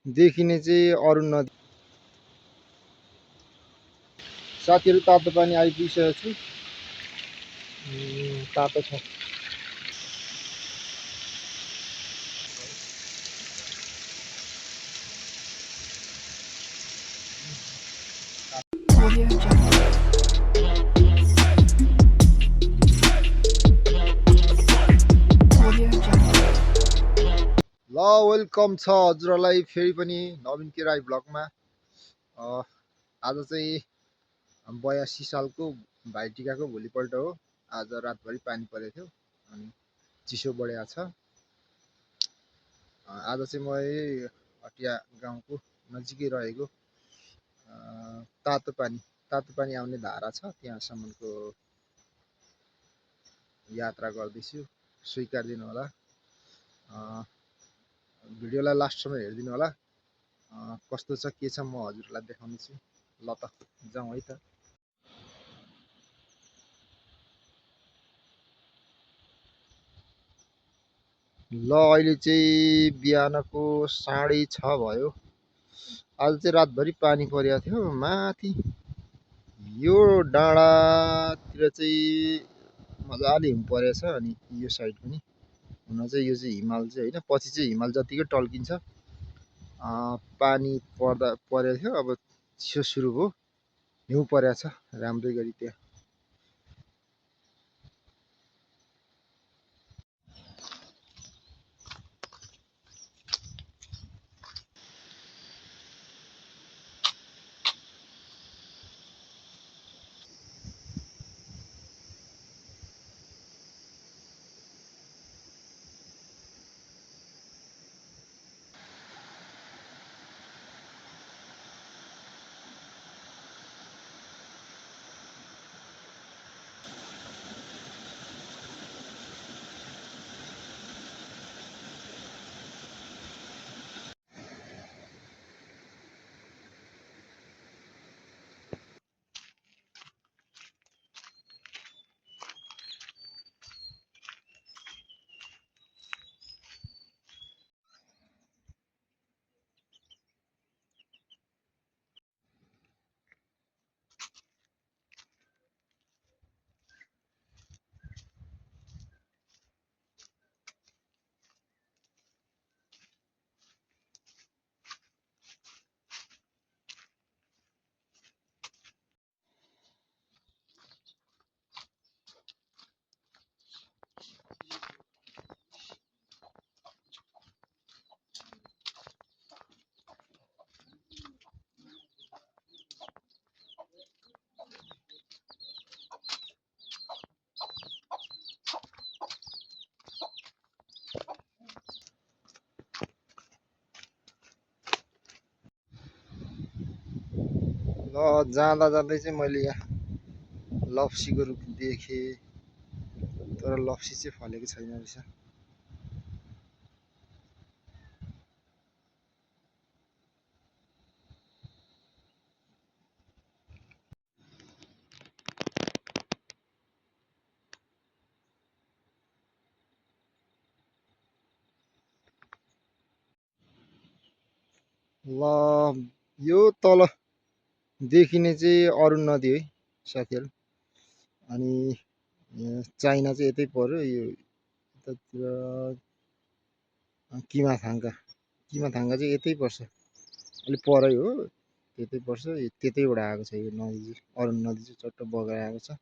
देखिने चाहिँ अरुण नदी। साथीहरू तातो पानी आइपुगिसकेको छु। तातो छ। ल वेलकम छ हजुरहरूलाई फेरि पनि नवीन के राई ब्लगमा। आज चाहिँ 82 सालको भाइटिकाको भोलिपल्ट हो। आज रातभरि पानी परेको थियो अनि चिसो बढेको छ। आज चाहिँ म यही हटिया गाउँको नजिकै रहेको तातो पानी आउने धारा छ त्यहाँसम्मको यात्रा गर्दैछु। स्वीकारिदिनु होला। भिडियोलाई लास्टसम्म हेरिदिनु होला। कस्तो छ के छ म हजुरलाई देखाउनेछु। ल त जाउँ है त। ल अहिले चाहिँ बिहानको 6:30 भयो। आज चाहिँ रातभरि पानी परेको थियो माथि यो डाँडातिर चाहिँ मजाले हिउँ परेछ। अनि यो साइड पनि हुन चाहिँ यो चाहिँ हिमाल चाहिँ होइन, पछि चाहिँ हिमाल जतिकै टल्किन्छ। पानी परेको थियो, अब चिसो सुरु भयो। हिउँ परेको छ राम्रै गरी त्यहाँ। ल जाँदा जाँदै चाहिँ मैले यहाँ लप्सीको रुख देखेँ, तर लप्सी चाहिँ फलेको छैन रहेछ। ल यो तल देखिने चाहिँ अरुण नदी है साथीहरू। अनि चाइना चाहिँ यतै पर्यो, यो यतातिर किमाथाङ्का चाहिँ यतै पर्छ, अलिक परै हो, त्यतै पर्छ। त्यतैबाट आएको छ यो नदी चाहिँ, अरुण नदी चाहिँ चट्ट बगेर आएको छ।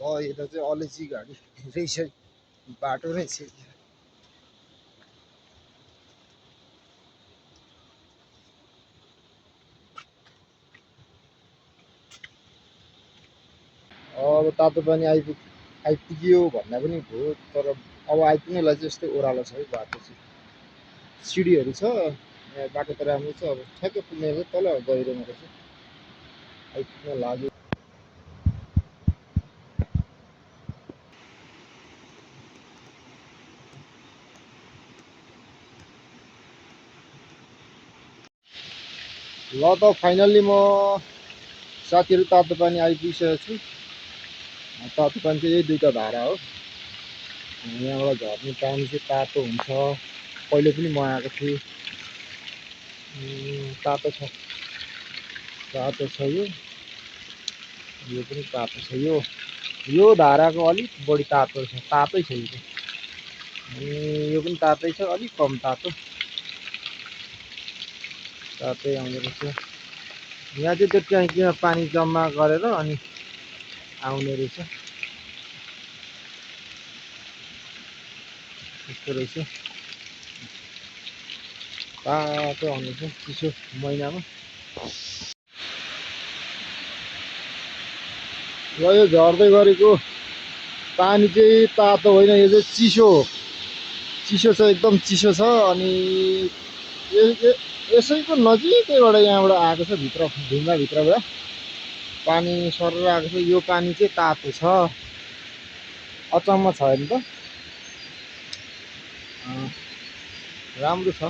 ल यता चाहिँ अलैँची गाडी रहेछ बाटो रहेछ। अब तातो पानी आइपुग्यो भन्दा पनि भयो, तर अब आइपुग्नेलाई चाहिँ यस्तै ओह्रालो छ है बाटो चाहिँ। सिडीहरू छ, बाटो त राम्रो छ। अब ठ्याक्कै पुग्ने चाहिँ तल गहिरोमा रहेछ, आइपुग्न लाग्यो। ल त फाइनल्ली म साथीहरू तातो पानी आइपुगिसकेको छु। तातो पानी चाहिँ यही दुईवटा धारा हो, यहाँबाट झर्ने पानी चाहिँ तातो हुन्छ। पहिले पनि म आएको थिएँ। तातो छ, तातो छ। यो पनि तातो छ। यो धाराको अलिक बढी तातो छ, तातै छ यो चाहिँ। अनि यो पनि तातै छ, अलिक कम तातो, तातै आउँदो रहेछ। यहाँ चाहिँ त्यो ट्याङ्कीमा पानी जम्मा गरेर अनि आउने रहेछ, त्यस्तो रहेछ। तातो आउँदैछ चिसो महिनामा। र यो झर्दै गरेको पानी चाहिँ तातो होइन, यो चाहिँ चिसो हो। चिसो छ, एकदम चिसो छ। अनि यसैको नजिकैबाट यहाँबाट आएको छ, भित्र ढुङ्गाभित्रबाट पानी सरेर आएको छ। यो पानी चाहिँ तातो छ, अचम्म छ हेर्नु त। राम्रो छ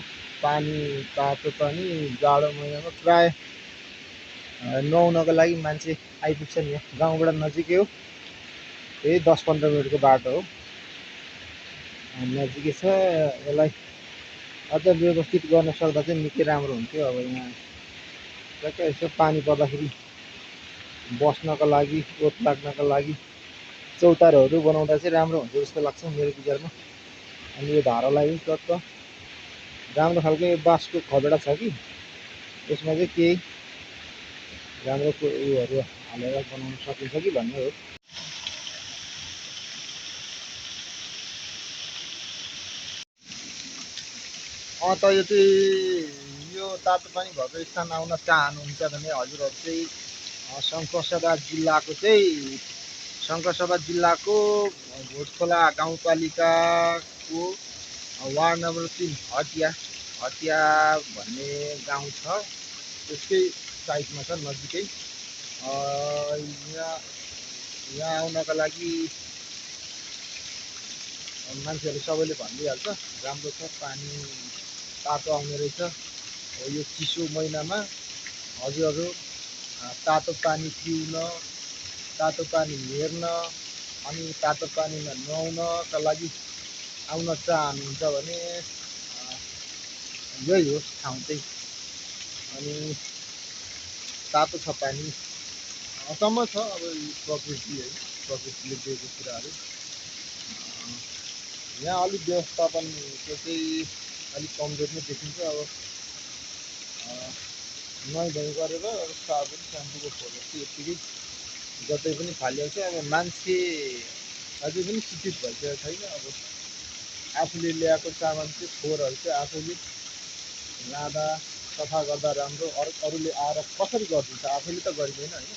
पानी, तातो पानी। जाडो महिनामा प्राय नुहाउनको लागि मान्छे आइपुग्छन्। यहाँ गाउँबाट नजिकै हो, त्यही 10-15 मिनटको बाटो हो, नजिकै छ। यसलाई अझ व्यवस्थित गर्न सक्दा चाहिँ निकै राम्रो हुन्थ्यो। अब यहाँ ट्याक्कै यसो पानी पर्दाखेरि बस्नको लागि, ओत लाग्नको लागि चौतारोहरू बनाउँदा चाहिँ राम्रो हुन्छ जस्तो लाग्छ मेरो विचारमा। अनि यो धारालाई पनि टक्क राम्रो खालको बाँसको खबेडा छ कि, यसमा चाहिँ केही राम्रो उयोहरू हालेर बनाउन सकिन्छ कि भन्ने हो। त यो चाहिँ यो तातो पानी भएको स्थान आउन चाहनुहुन्छ भने हजुरहरू चाहिँ शङ्खसभा जिल्लाको भोटखोला गाउँपालिकाको वार्ड नम्बर 3 हटिया भन्ने गाउँ छ, त्यसकै साइडमा छ, नजिकै। यहाँ आउनका लागि मान्छेहरू सबैले भनिदिइहाल्छ, राम्रो छ पानी, तातो आउने रहेछ। यो चिसो महिनामा हजुरहरू तातो पानी पिउन, तातो पानी हेर्न अनि तातो पानीमा नुहाउनका लागि आउन चाहनुहुन्छ भने यही हो ठाउँ चाहिँ। अनि तातो छ पानी, अचम्म छ। अब प्रकृति है, प्रकृतिले दिएको कुराहरू। यहाँ अलिक व्यवस्थापनको चाहिँ अलिक कमजोर नै देखिन्छ। अब नुहाइधुवाइ गरेर साबुन स्याम्पूको खोल यत्तिकै जतै पनि फालिहाल्छ। अब मान्छे अझै पनि शिक्षित भइसकेको छैन। अब आफूले ल्याएको सामान चाहिँ फोहोरहरू चाहिँ आफैले लाँदा सफा गर्दा राम्रो, अरूले आएर कसरी गरिदिन्छ, आफैले त गरिँदैन होइन।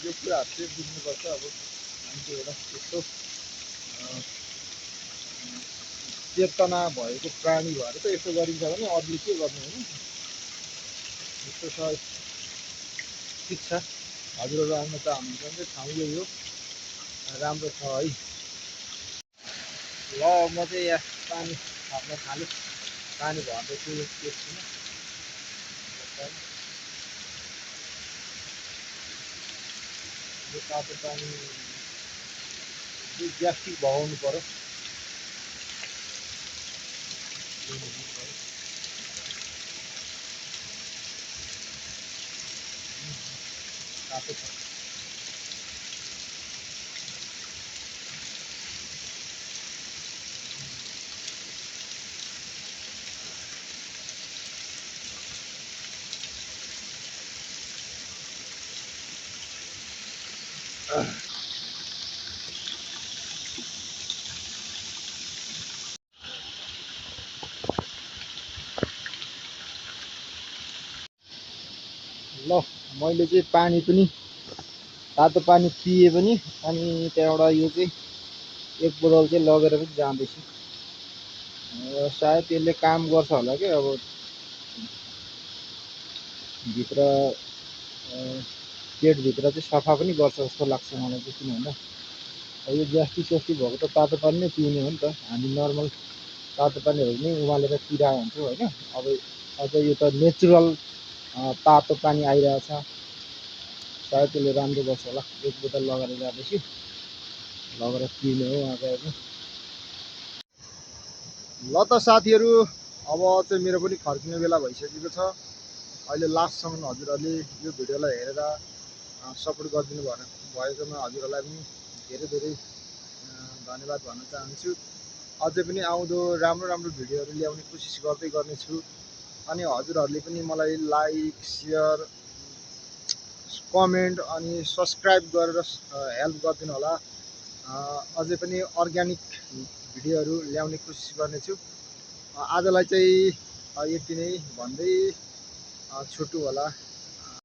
यो कुराहरू चाहिँ बुझ्नुपर्छ। अब मान्छे एउटा त्यस्तो चेतना भएको प्राणी भएर त यसो गरिन्छ भने अरूले के गर्नु होइन, यस्तो छ। ठिक छ, हजुरहरू आउन चाहनुहुन्छ भने ठाउँ यही हो, राम्रो छ है। ल म चाहिँ यहाँ पानी थाप्न थालेँ, पानी भर्दैछु एकछिन। यो तातो पानी ग्यास्ट्रिक भगाउनु पर्यो। तातो छ। मैले चाहिँ पानी पनि तातो पानी पिए पनि अनि त्यहाँबाट यो चाहिँ एक बोतल चाहिँ लगेर पनि जाँदैछु। सायद यसले काम गर्छ होला कि अब भित्र पेटभित्र चाहिँ सफा पनि गर्छ जस्तो लाग्छ मलाई चाहिँ। किन भन्दा अब यो ग्यास्ट्रिक सेस्ट्रिक भएको त तातो पानी नै पिउने हो नि त। हामी नर्मल तातो पानीहरू नै उमालेर पिरहेको हुन्छौँ होइन। अब अझ यो त नेचुरल तातो पानी आइरहेछ, सायद त्यसले राम्रो गर्छ होला। एक बोतल लगेर जाँदैछु, लगेर पिउने हो उहाँ गएर। ल त साथीहरू, अब चाहिँ मेरो पनि फर्किने बेला भइसकेको छ। अहिले लास्टसम्म हजुरहरूले यो भिडियोलाई हेरेर सपोर्ट गरिदिनु भएकोमा हजुरहरूलाई पनि धेरै धेरै धन्यवाद भन्न चाहन्छु। अझै पनि आउँदो राम्रो राम्रो भिडियोहरू ल्याउने कोसिस गर्नेछु। अनि हजुरहरूले पनि मलाई लाइक सेयर कमेन्ट अनि सब्सक्राइब गरेर हेल्प गरिदिनु होला। अझै पनि अर्ग्यानिक भिडियोहरू ल्याउने कोसिस गर्नेछु। आजलाई चाहिँ यति नै भन्दै छुट्टु होला।